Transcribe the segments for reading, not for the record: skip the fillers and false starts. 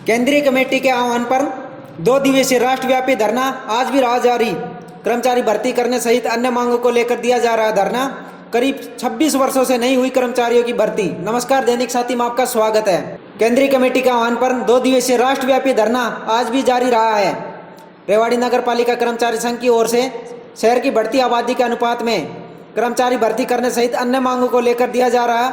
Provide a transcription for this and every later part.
केंद्रीय कमेटी के आह्वान पर 2 दिवसीय राष्ट्रव्यापी धरना आज भी रहा जारी। कर्मचारी भर्ती करने सहित अन्य मांगों को लेकर दिया जा रहा धरना। करीब 26 वर्षों से नहीं हुई कर्मचारियों की भर्ती। नमस्कार दैनिक साथी में आपका स्वागत है। केंद्रीय कमेटी के आह्वान पर 2 दिवसीय राष्ट्रव्यापी धरना आज भी जारी रहा है। रेवाड़ी नगर पालिका कर्मचारी संघ की ओर से शहर की बढ़ती आबादी के अनुपात में कर्मचारी भर्ती करने सहित अन्य मांगों को लेकर दिया जा रहा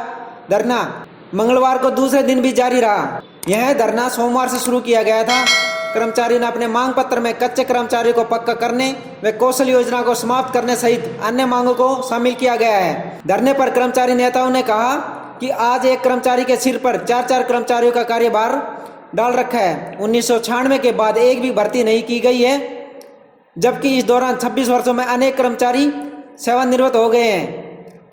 धरना मंगलवार को दूसरे दिन भी जारी रहा। यह धरना सोमवार से शुरू किया गया था। कर्मचारियों ने अपने मांग पत्र में कच्चे कर्मचारियों को पक्का करने व कौशल योजना को समाप्त करने सहित अन्य मांगों को शामिल किया गया है। धरने पर कर्मचारी नेताओं ने कहा कि आज एक कर्मचारी के सिर पर 4 कर्मचारियों का कार्यभार डाल रखा है। 1996 के बाद एक भी भर्ती नहीं की गई है, जबकि इस दौरान 26 वर्षों में अनेक कर्मचारी सेवानिवृत्त हो गए हैं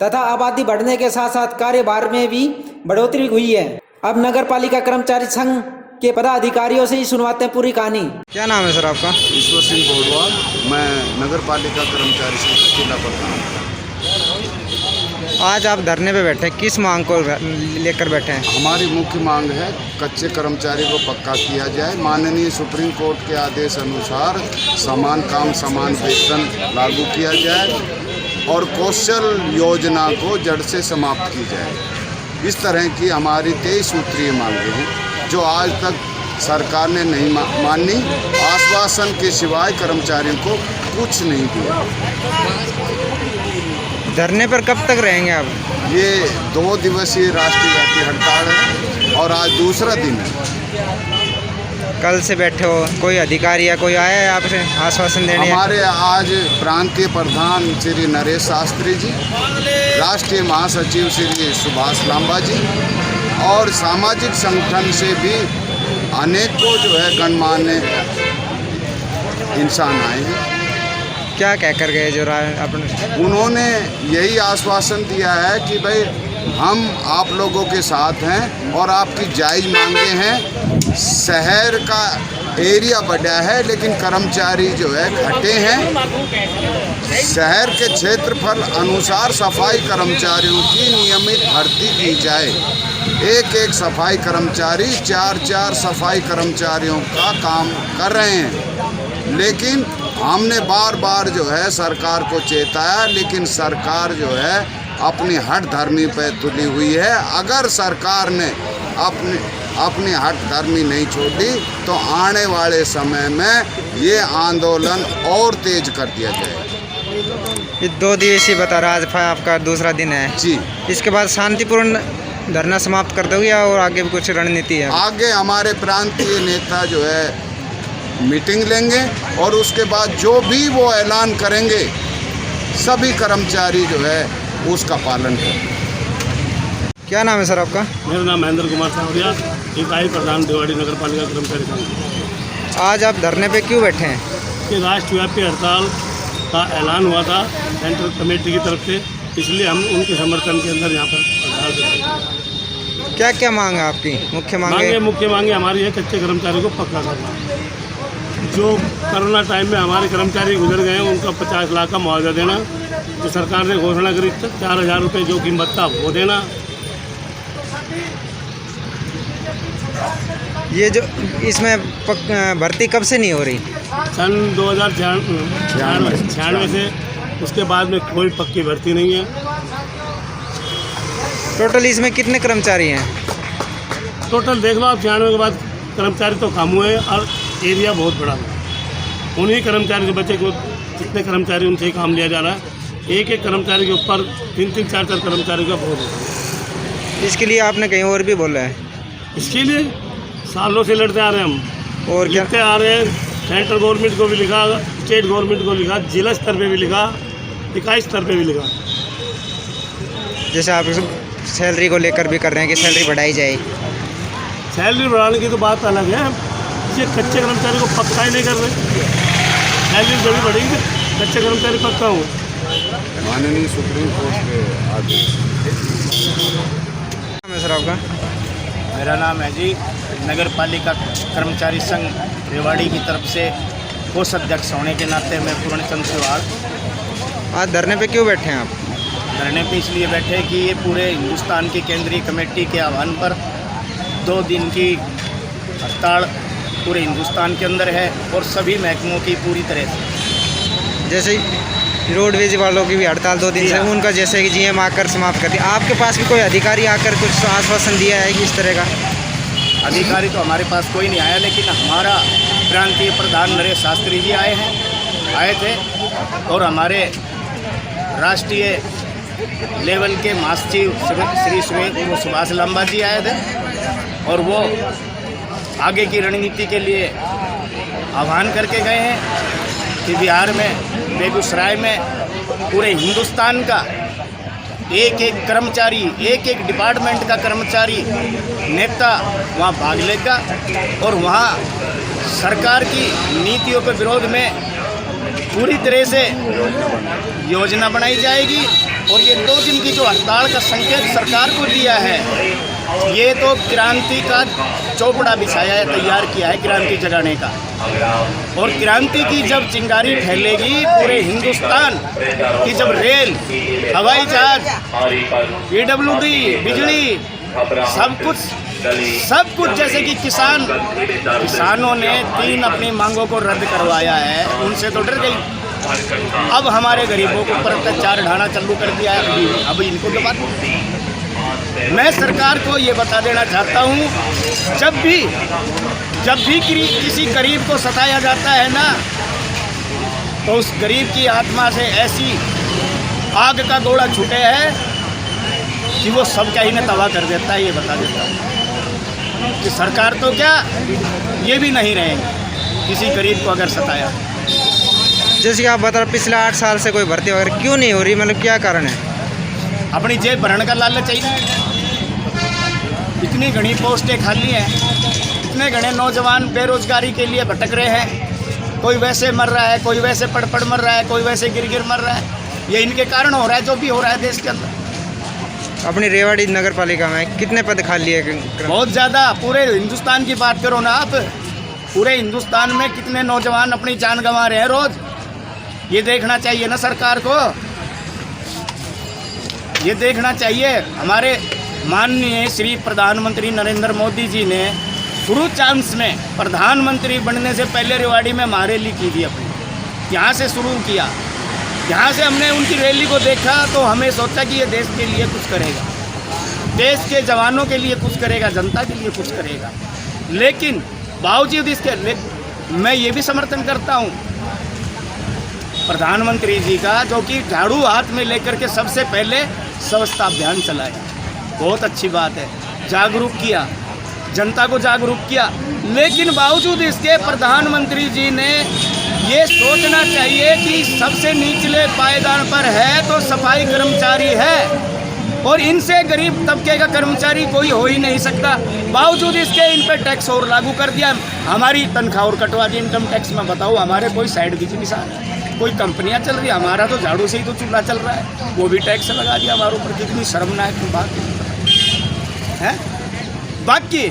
तथा आबादी बढ़ने के साथ साथ कार्यभार में भी बढ़ोतरी हुई है। अब नगर पालिका कर्मचारी संघ के पदाधिकारियों से ही सुनवाते हैं पूरी कहानी। क्या नाम है सर आपका? ईश्वर सिंह बोडवाल। मैं नगर पालिका कर्मचारी संघ का जिला प्रधान। आज आप धरने पे बैठे, किस मांग को लेकर बैठे हैं? हमारी मुख्य मांग है कच्चे कर्मचारी को पक्का किया जाए। माननीय सुप्रीम कोर्ट के आदेश अनुसार समान काम समान वेतन लागू किया जाए और कौशल योजना को जड़ से समाप्त की जाए। इस तरह की हमारी 23 सूत्रीय मांगे हैं जो आज तक सरकार ने नहीं मानी। आश्वासन के सिवाय कर्मचारियों को कुछ नहीं दिया। धरने पर कब तक रहेंगे आप? ये 2 दिवसीय राष्ट्रव्यापी हड़ताल है और आज दूसरा दिन है। कल से बैठे हो, कोई अधिकारी या कोई आया है आपसे आश्वासन देने? हमारे आज प्रांतीय प्रधान श्री नरेश शास्त्री जी, राष्ट्रीय महासचिव श्री सुभाष लांबा जी और सामाजिक संगठन से भी अनेकों जो है गणमान्य इंसान आए हैं। क्या कह कर गए जो अपने? उन्होंने यही आश्वासन दिया है कि भाई हम आप लोगों के साथ हैं और आपकी जायज़ मांगे हैं। शहर का एरिया बढ़ा है लेकिन कर्मचारी जो है घटे हैं। शहर के क्षेत्रफल अनुसार सफाई कर्मचारियों की नियमित भर्ती की जाए। एक सफाई कर्मचारी 4 सफाई कर्मचारियों का काम कर रहे हैं, लेकिन हमने बार जो है सरकार को चेताया, लेकिन सरकार जो है अपनी हठ धर्मी पे तुली हुई है। अगर सरकार ने अपनी हठ धर्मी नहीं छोड़ी तो आने वाले समय में ये आंदोलन और तेज कर दिया जाएगा। ये 2 दिवसीय बता रहा, आज आपका दूसरा दिन है जी। इसके बाद शांतिपूर्ण धरना समाप्त कर दोगे और आगे भी कुछ रणनीति है? आगे हमारे प्रांतीय नेता जो है मीटिंग लेंगे और उसके बाद जो भी वो ऐलान करेंगे सभी कर्मचारी जो है उसका पालन करें। क्या नाम है सर आपका? मेरा नाम महेंद्र कुमार सावरिया, इकाई प्रधान रेवाड़ी नगर पालिका कर्मचारी संघ। आज आप धरने पे क्यों बैठे हैं? कि राष्ट्रव्यापी हड़ताल का ऐलान हुआ था सेंट्रल कमेटी की तरफ से, इसलिए हम उनके समर्थन के अंदर यहाँ पर हड़ताल करते हैं। क्या मांग है आपकी? मुख्य मुख्य मांगे हमारी है कच्चे कर्मचारी को पक्का करना। जो कोरोना टाइम में हमारे कर्मचारी गुजर गए हैं उनका 50 लाख का मुआवजा देना। जो सरकार ने घोषणा करी 4000 रुपये जो कीमत था वो देना। ये जो इसमें भर्ती कब से नहीं हो रही? सन 2096 से उसके बाद में कोई पक्की भर्ती नहीं है। टोटल इसमें कितने कर्मचारी हैं? टोटल देख लो आप, 96 के बाद कर्मचारी तो कम हुए और एरिया बहुत बड़ा है। उन्हीं कर्मचारी के बच्चे को जितने कर्मचारी उनसे ही काम लिया जा रहा है। एक कर्मचारी के ऊपर 3 4 कर्मचारी का बहुत है। इसके लिए आपने कहीं और भी बोला है? इसके लिए सालों से लड़ते आ रहे हैं हम और लिखते आ रहे हैं। सेंट्रल गवर्नमेंट को भी लिखा, स्टेट गवर्नमेंट को लिखा, जिला स्तर पे भी लिखा, इकाई स्तर पे भी लिखा। जैसे आप सैलरी को लेकर भी कर रहे हैं कि सैलरी बढ़ाई जाए। सैलरी बढ़ाने की तो बात अलग है, ये कच्चे कर्मचारी को पक्का ही नहीं कर रहे। सैलरी जब भी बढ़ेगी कच्चे कर्मचारी पक्का हो। माननीय सुप्रीम कोर्ट के आदेश। नाम है सर आपका? मेरा नाम है जी, नगर पालिका कर्मचारी संघ रेवाड़ी की तरफ से कोषाध्यक्ष होने के नाते मैं पूर्णचंद सिवाल। आज धरने पे क्यों बैठे हैं आप? धरने पे इसलिए बैठे कि ये पूरे हिंदुस्तान की केंद्रीय कमेटी के आह्वान पर 2 दिन की हड़ताल पूरे हिंदुस्तान के अंदर है और सभी महकमों की पूरी तरह से। जैसे रोडवेज वालों की भी हड़ताल 2 दिन से, उनका जैसे कि जीएम आकर समाप्त कर दिया। आपके पास भी कोई अधिकारी आकर कुछ आश्वासन दिया है कि इस तरह का? अधिकारी तो हमारे पास कोई नहीं आया, लेकिन हमारा प्रांतीय प्रधान नरेश शास्त्री जी आए थे और हमारे राष्ट्रीय लेवल के महासचिव श्री सुभाष लांबा जी आए थे और वो आगे की रणनीति के लिए आह्वान करके गए हैं कि बिहार में, बेगूसराय में, पूरे हिंदुस्तान का एक एक कर्मचारी, एक एक डिपार्टमेंट का कर्मचारी नेता वहाँ भाग लेगा और वहाँ सरकार की नीतियों के विरोध में पूरी तरह से योजना बनाई जाएगी। और ये 2 दिन की जो हड़ताल का संकेत सरकार को दिया है, ये तो क्रांति का चौपड़ा बिछाया है, तैयार किया है क्रांति जगाने का। और क्रांति की जब चिंगारी फैलेगी पूरे हिंदुस्तान की, जब रेल, हवाई जहाज, PWD, बिजली, सब कुछ जैसे कि किसानों ने 3 अपनी मांगों को रद्द करवाया है, उनसे तो डर गई। अब हमारे गरीबों को ऊपर अत्याचार ढाना चालू कर दिया है, अब इनको तो बात। मैं सरकार को ये बता देना चाहता हूँ, जब भी किसी गरीब को सताया जाता है ना, तो उस गरीब की आत्मा से ऐसी आग का गोला छूटे है कि वो सब क्या ही ने तबाह कर देता है। ये बता देता है कि सरकार तो क्या, ये भी नहीं रहेंगे किसी गरीब को अगर सताया। जैसे आप बता रहे पिछले 8 साल से कोई भर्ती वगैरह क्यों नहीं हो रही, मतलब क्या कारण है? अपनी जेब भरने का लालच चाहिए। इतनी घनी पोस्टें खाली हैं, इतने घने नौजवान बेरोजगारी के लिए भटक रहे हैं। कोई वैसे मर रहा है, कोई वैसे पड़ मर रहा है, कोई वैसे गिर मर रहा है। ये इनके कारण हो रहा है, जो भी हो रहा है देश के अंदर। अपनी रेवाड़ी नगर पालिका में कितने पद खाली है? बहुत ज़्यादा। पूरे हिंदुस्तान की बात करो ना आप, पूरे हिंदुस्तान में कितने नौजवान अपनी जान गंवा रहे हैं रोज़। ये देखना चाहिए ना सरकार को, ये देखना चाहिए। हमारे माननीय श्री प्रधानमंत्री नरेंद्र मोदी जी ने शुरू चांस में प्रधानमंत्री बनने से पहले रेवाड़ी में महारैली की थी अपनी, यहाँ से शुरू किया। यहाँ से हमने उनकी रैली को देखा तो हमें सोचा कि ये देश के लिए कुछ करेगा, देश के जवानों के लिए कुछ करेगा, जनता के लिए कुछ करेगा। लेकिन बावजूद इसके मैं ये भी समर्थन करता हूँ प्रधानमंत्री जी का, जो कि झाड़ू हाथ में लेकर के सबसे पहले स्वच्छता अभियान चलाया। बहुत अच्छी बात है, जागरूक किया, जनता को जागरूक किया। लेकिन बावजूद इसके प्रधानमंत्री जी ने ये सोचना चाहिए कि सबसे निचले पायदान पर है तो सफाई कर्मचारी है, और इनसे गरीब तबके का कर्मचारी कोई हो ही नहीं सकता। बावजूद इसके इन पर टैक्स और लागू कर दिया, हमारी तनख्वाह और कटवा दी इनकम टैक्स में। बताओ, हमारे कोई साइड बिजनेस है, कोई कंपनियां चल रही है, हमारा तो झाड़ू से ही तो चूल्हा चल रहा है, वो भी टैक्स लगा दिया हमारे ऊपर। कितनी शर्मनाक बात है। बाकी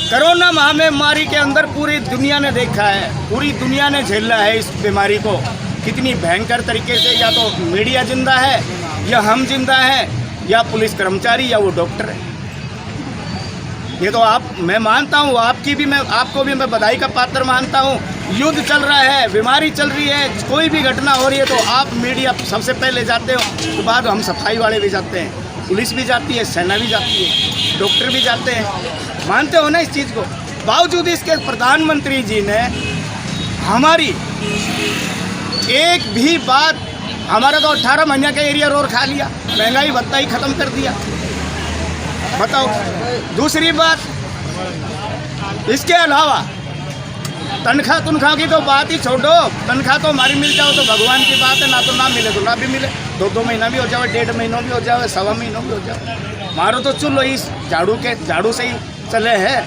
कोरोना महामारी के अंदर पूरी दुनिया ने देखा है, पूरी दुनिया ने झेला है इस बीमारी को कितनी भयंकर तरीके से। या तो मीडिया जिंदा है, या हम जिंदा हैं, या पुलिस कर्मचारी, या वो डॉक्टर है। ये तो मैं मानता हूँ, आपको भी मैं बधाई का पात्र मानता हूँ। युद्ध चल रहा है, बीमारी चल रही है, कोई भी घटना हो रही है तो आप मीडिया सबसे पहले जाते हो, तो बाद हम सफाई वाले भी जाते हैं, पुलिस भी जाती है, सेना भी जाती है, डॉक्टर भी जाते हैं। मानते हो ना इस चीज़ को? बावजूद इसके प्रधानमंत्री जी ने हमारी एक भी बात, हमारा तो 18 महीने का एरिया रोड खा लिया, महंगाई भत्ता ही ख़त्म कर दिया। बताओ। दूसरी बात, इसके अलावा तनख्वाह की तो बात ही छोड़ो, तनख्वाह तो हमारी मिल जाओ तो भगवान की बात है, ना तो ना मिले तो ना भी मिले, 2 महीना भी हो जाए, 1.5 महीनों भी हो जाए, 1.25 महीनों भी हो जाए, मारो तो चलो इस झाड़ू से ही चले हैं,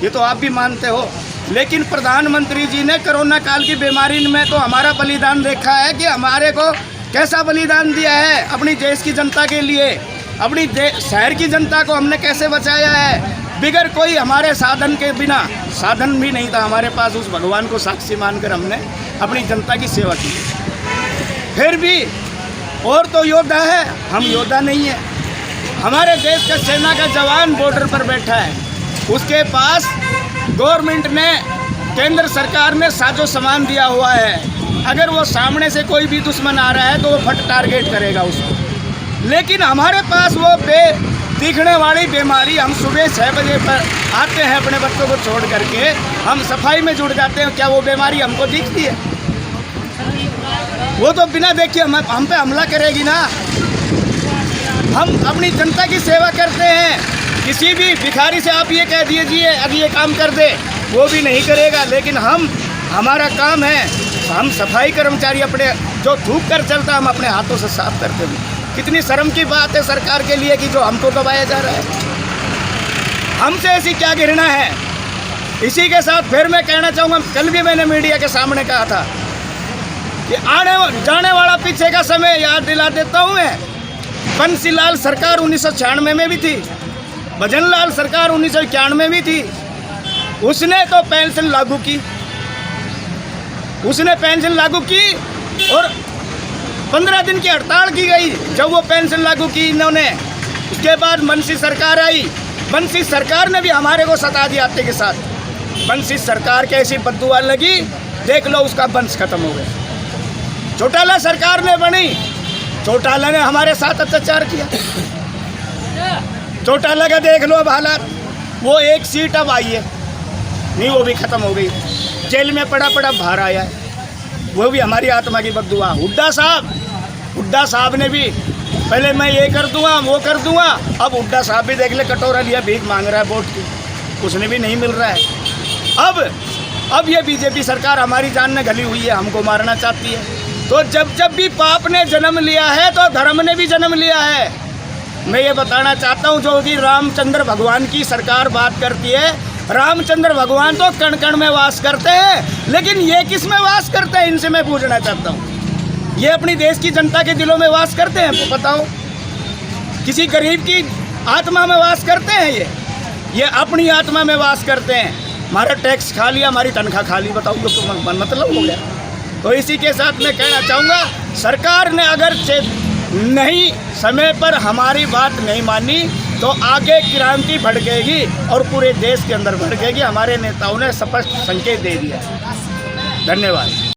ये तो आप भी मानते हो। लेकिन प्रधानमंत्री जी ने कोरोना काल की बीमारी में तो हमारा बलिदान देखा है कि हमारे को कैसा बलिदान दिया है अपनी देश की जनता के लिए, अपनी शहर की जनता को हमने कैसे बचाया है, बिगर कोई हमारे साधन के बिना, साधन भी नहीं था हमारे पास, उस भगवान को साक्षी मानकर हमने अपनी जनता की सेवा की। फिर भी और तो योद्धा है, हम योद्धा नहीं है। हमारे देश का सेना का जवान बॉर्डर पर बैठा है, उसके पास गवर्नमेंट ने, केंद्र सरकार ने साजो सामान दिया हुआ है। अगर वो सामने से कोई भी दुश्मन आ रहा है तो वो फट टारगेट करेगा उसको। लेकिन हमारे पास वो दिखने वाली बीमारी, हम सुबह 6 बजे पर आते हैं अपने बच्चों को छोड़ करके, हम सफाई में जुड़ जाते हैं, क्या वो बीमारी हमको दिखती है? वो तो बिना देखे हम पे हमला करेगी ना। हम अपनी जनता की सेवा करते हैं। किसी भी भिखारी से आप ये कह दीजिए अब ये काम कर दे, वो भी नहीं करेगा। लेकिन हमारा काम है, हम सफाई कर्मचारी अपने जो थूक कर चलता हम अपने हाथों से साफ करते हैं। कितनी शर्म की बात है सरकार के लिए कि जो हमको दबाया जा रहा है। हमसे ऐसी क्या घृणा है? इसी के साथ फिर मैं कहना चाहूँगा, कल भी मैंने मीडिया के सामने कहा था कि आने जाने वाला पीछे का समय याद दिला देता हूँ मैं। बंसीलाल सरकार 1996 में भी थी, भजनलाल सरकार 1991 में भी थी। उसने तो पेंशन लागू की, और 15 दिन की हड़ताल की गई जब वो पेंशन लागू की इन्होंने। उसके बाद बंसी सरकार आई, बंसी सरकार ने भी हमारे को सता दिया आते के साथ। बंसी सरकार के ऐसी बद्दुआ लगी, देख लो उसका वंश खत्म हो गया। चौटाला सरकार ने बनी, चौटाला ने हमारे साथ अत्याचार किया। चौटाला का देख लो अब हालात। वो एक सीट अब आई है, नहीं वो भी खत्म हो गई, जेल में पड़ा बाहर आया है, वो भी हमारी आत्मा की बद्दुआ। हुड्डा साहब ने भी पहले मैं ये कर दूंगा वो कर दूंगा, अब हुड्डा साहब भी देख ले कटोरा लिया भीख मांग रहा है वोट की, उसने भी नहीं मिल रहा है। अब ये बीजेपी सरकार हमारी जान में गली हुई है, हमको मारना चाहती है। तो जब भी पाप ने जन्म लिया है तो धर्म ने भी जन्म लिया है। मैं ये बताना चाहता हूँ, जो कि रामचंद्र भगवान की सरकार बात करती है, रामचंद्र भगवान तो कण कण में वास करते हैं, लेकिन ये किस में वास करते हैं इनसे मैं पूछना चाहता हूँ। ये अपनी देश की जनता के दिलों में वास करते हैं? वो बताओ, किसी गरीब की आत्मा में वास करते हैं? ये अपनी आत्मा में वास करते हैं। हमारा टैक्स खा लिया, हमारी तनख्वाह खा ली, बताओ तो मतलब हो गया। तो इसी के साथ मैं कहना चाहूँगा, सरकार ने अगर नहीं समय पर हमारी बात नहीं मानी तो आगे क्रांति भड़केगी और पूरे देश के अंदर भड़केगी। हमारे नेताओं ने स्पष्ट संकेत दे दिया। धन्यवाद।